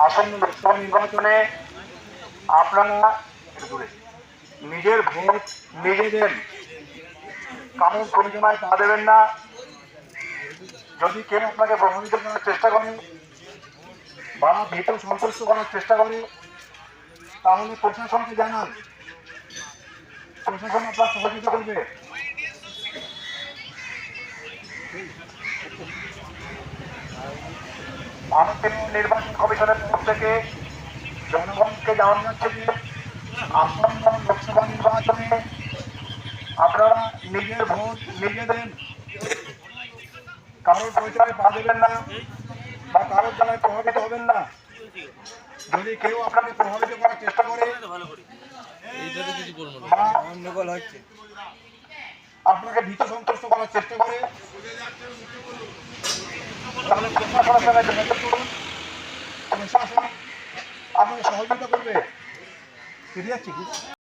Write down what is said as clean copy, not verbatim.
আসন্ন লোকসভা নির্বাচনে আপনারা নিজের ভোট নিজে দেন, কারোর প্রয়োজনায় পা দেবেন না। যদি কেউ আপনাকে প্রভাবিত করার চেষ্টা করে বা ভীত সন্তুষ্ট করার চেষ্টা করে তাহলে প্রশাসনকে জানান, প্রশাসন আপনার সহযোগিতা করবে। ভারতীয় নির্বাচন কমিশনের তরফ থেকে জনগণকে জানানো যাচ্ছে যে আসন্ন লোকসভা নির্বাচনে আপনারা নিজের ভোট নিজে দেন, কারোর পরিচয় পা দেবেন না বা কারোর দ্বারা প্রভাবিত হবেন না। যদি কেউ আপনাকে প্রভাবিত করার চেষ্টা করে বা আপনাকে ভীত সন্তুষ্ট করার চেষ্টা করে তাহলে প্রশাসনের সঙ্গে যোগাযোগ করুন, প্রশাসন আপনাকে সহযোগিতা করবে। ফিরে যাচ্ছি কি